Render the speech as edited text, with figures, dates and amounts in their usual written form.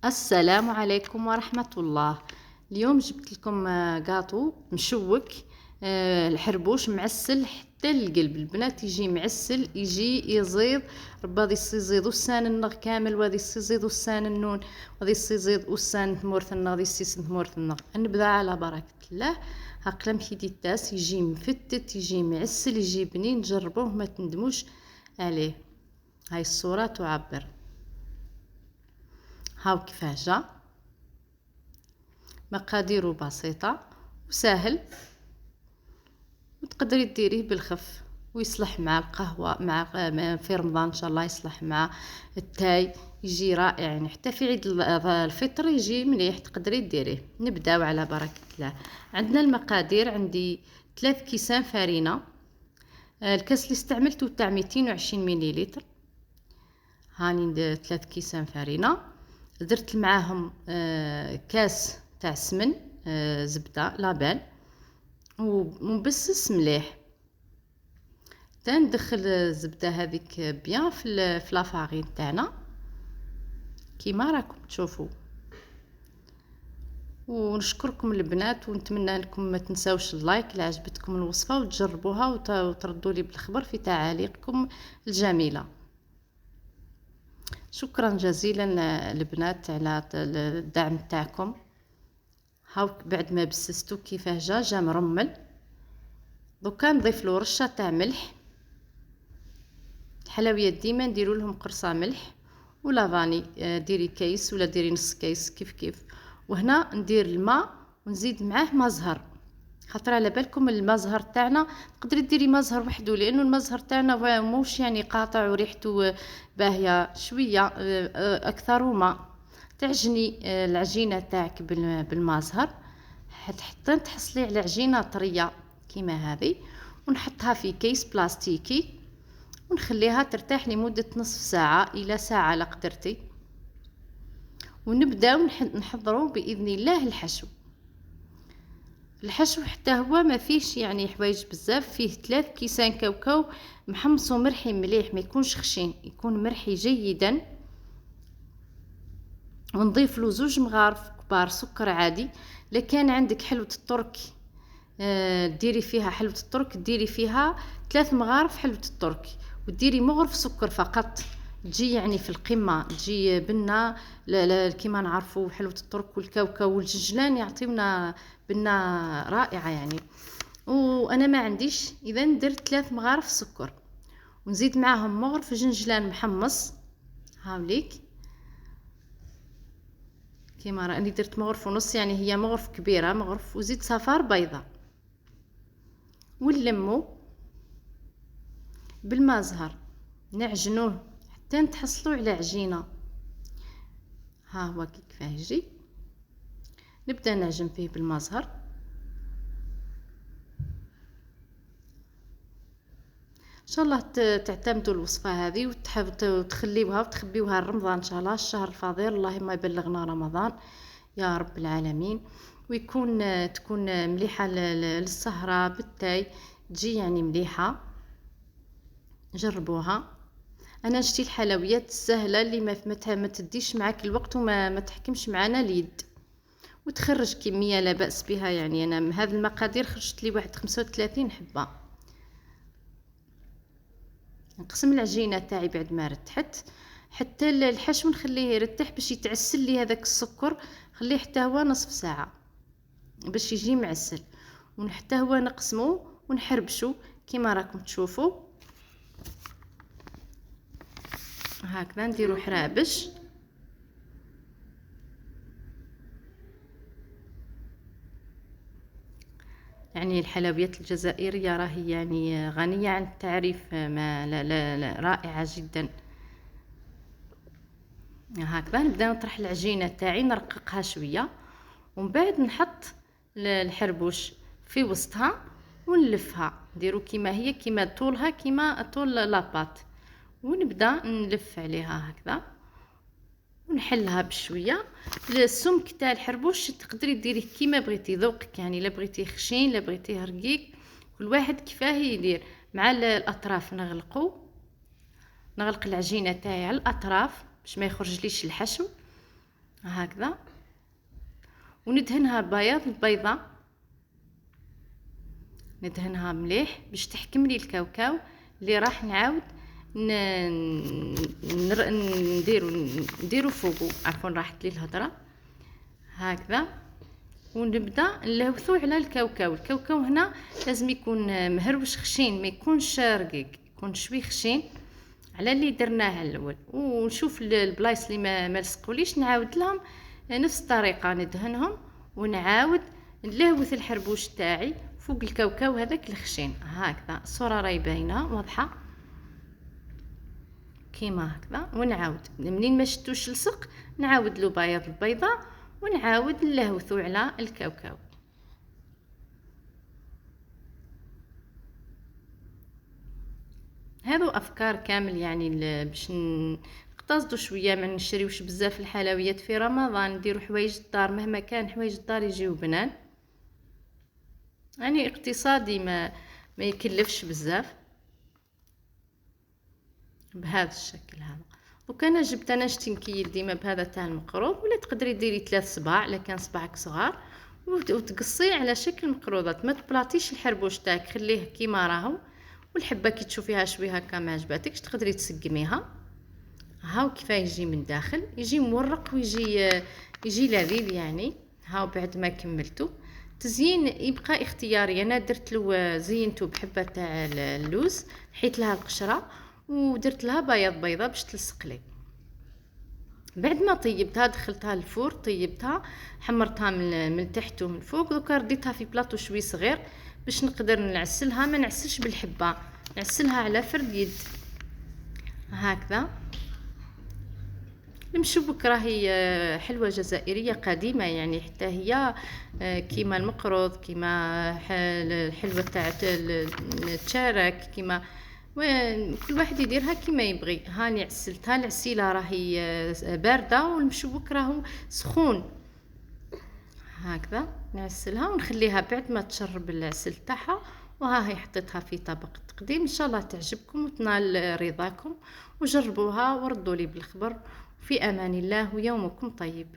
السلام عليكم ورحمة الله. اليوم جبت لكم قاطو مشوك، الحربوش معسل حتى القلب. البنات يجي معسل، يجي يزيد ربا دي يزيد وسان النغ كامل، وهذه يزيد وسان النون، وهذه يزيد وسان ثمورث النغ، هذه ثمورث النغ. نبدا على بركة الله. هاقلم كي التاس يجي مفتت، يجي معسل، يجي بنين. جربوه ما تندموش عليه. هاي الصورة تعبر. هاو كيفاه جا. مقاديره بسيطة وسهل، وتقدري ديريه بالخف ويصلح مع القهوة، مع في رمضان ان شاء الله يصلح مع التاي، يجي رائع. يعني حتى في عيد الفطر يجي مليح، تقدري ديريه. نبداو على بركة الله. عندنا المقادير. عندي 3 كيسان فرينة. الكاس اللي استعملته تاع 220 مليلتر. هاني 3 كيسان فرينة. درت معاهم كاس تاع سمن، زبده لابال، ومبسس مليح. تندخل الزبده هذيك بيان في لافارين تاعنا كيما راكم تشوفوا. ونشكركم البنات، ونتمنى لكم ما تنساوش اللايك الا عجبتكم الوصفه، وتجربوها وتردوا لي بالخبر في تعاليقكم الجميله. شكرا جزيلا البنات على الدعم تاعكم. هاو بعد ما بسستو كيفاه جا مرمل. دوكا نضيف له رشه تاع ملح. الحلويات ديما نديرو لهم قرصه ملح ولا فاني، ديري كيس ولا ديري نص كيس كيف. وهنا ندير الماء ونزيد معاه ما زهر، خاطر على بالكم الماء زهر تاعنا تقدري ديري ما زهر وحده، لانه الماء زهر تاعنا موش يعني قاطع وريحته باهيه شويه. اكثر ماء تعجني العجينه تاعك بالماء زهر حتى تحصلي على عجينه طريه كيما هذه. ونحطها في كيس بلاستيكي ونخليها ترتاح لمده نصف ساعه الى ساعه لا قدرتي. ونبداو نحضروا باذن الله الحشو. الحشو حتى هو ما فيش يعني حوايج بزاف. فيه 3 كيسان كاوكاو محمصو مرحي مليح، ما يكونش خشين، يكون مرحي جيدا. ونضيف له 2 مغارف كبار سكر عادي. لكان عندك حلوة الترك ديري فيها حلوة الترك، ديري فيها 3 مغارف حلوة الترك، وديري مغرف سكر فقط. تجي يعني في القمة، تجي بنة كيما نعرفوا حلوة الترك والكاوكاو والجنجلان يعطيونا بنة رائعة يعني. وانا ما عنديش، اذا درت 3 مغارف سكر، ونزيد معاهم مغرف جنجلان محمص. هاوليك كيما راني درت مغرف ونص، يعني هي مغرف كبيرة مغرف. وزيد صفار بيضة. ونلمو بالماء زهر، نعجنوه حتى نتحصلوا على عجينة. ها هو كيفاه يجي. نبدا نعجن فيه بالماء زهر. ان شاء الله تعتمدوا الوصفه هذه وتخليوها وتخبيوها رمضان ان شاء الله، الشهر الفضيل. اللهم يبلغنا رمضان يا رب العالمين. تكون مليحه للسهره بالتاي، تجي يعني مليحه. جربوها. انا نشتي الحلويات السهله اللي ما تديش معاك الوقت وما تحكمش معنا اليد، وتخرج كميه لا باس بها. يعني انا من هذه المقادير خرجت لي واحد 35 حبه. نقسم العجينه تاعي بعد ما رتحت، حتى الحشو نخليه يرتاح باش يتعسل لي هذاك السكر. خليه حتى هو نصف ساعه باش يجي معسل. وحتى هو نقسمه ونحربشو كيما راكم تشوفوا. هكذا نديرو حرابش. يعني الحلويات الجزائريه راهي يعني غنيه عن التعريف. ما لا رائعه جدا. هكذا نبدا نطرح العجينه تاعي، نرققها شويه، ومن بعد نحط الحربوش في وسطها ونلفها. نديرو كيما هي، كيما طولها كيما طول لاباط. ونبدا نلف عليها هكذا ونحلها بشويه. السمك تاع الحربوش تقدري ديريه كيما بغيتي، ذوقك يعني. لا بغيتيه خشين لا بغيتيه رقيق، كل واحد كيفاه يدير. مع الاطراف نغلق العجينه تاعي على الاطراف باش ما يخرجليش الحشو. هكذا، وندهنها بياض البيضة، ندهنها مليح باش تحكم لي الكاوكاو اللي راح نعاود نديرو فوقو. عفوا راحت لي الهضره. هكذا، ونبدا نلهوثو على الكاوكاو. الكاوكاو هنا لازم يكون مهروش خشين، ما يكونش رقيق، يكون شوي خشين على اللي درناه على الاول. ونشوف البلايص اللي ما لصقوليش نعاود لهم نفس الطريقه، ندهنهم ونعاود نلهوث الحربوش تاعي فوق الكاوكاو هذاك الخشين. هكذا الصوره راهي باينه واضحه كيما هكذا. ونعاود منين ما شفتوش لصق نعاود له بياض البيضه ونعاود نلهوثو على الكاوكاو. هذو افكار كامل يعني باش نقتصدوا شويه، ما نشريوش بزاف الحلويات في رمضان، نديروا حوايج الدار مهما كان حوايج الدار يجيو بنان، يعني اقتصادي ما يكلفش بزاف بهذا الشكل هذا. وكان جبت انا شتي نكيل ديما بهذا تاع المقروض، ولا تقدري ديري 3 صباع الا كان صباعك صغار وتقصيه على شكل مقروضات. ما تبلاطيش الحربوش تاعك، خليه كيما راهو. والحبه كي تشوفيها شوي هكا ما عجباتكش تقدري تسقميها. هاو كيف يجي من داخل، يجي مورق ويجي لذيذ يعني. هاو بعد ما كملته تزيين يبقى اختياري. انا درت له زينته بحبه تاع اللوز، حيت لها القشره ودرت لها بياض بيضه باش تلصق لي. بعد ما طيبتها دخلتها الفور، طيبتها حمرتها من تحت ومن فوق. دوكا رديتها في بلاطو شوي صغير باش نقدر نعسلها. ما نعسلش بالحبه، نعسلها على فرد يد هكذا. المشبك راهي حلوه جزائريه قديمه يعني، حتى هي كيما المقروض، كيما الحلوه تاع التشارك، كيما كل واحد يديرها كيما يبغي. هاني عسلتها، العسيله راهي بارده والمشبك راهو سخون. هكذا نعسلها ونخليها بعد ما تشرب العسل تاعها. وها هي حطيتها في طبق التقديم. ان شاء الله تعجبكم وتنال رضاكم، وجربوها وردوا لي بالخبر. في امان الله ويومكم طيب.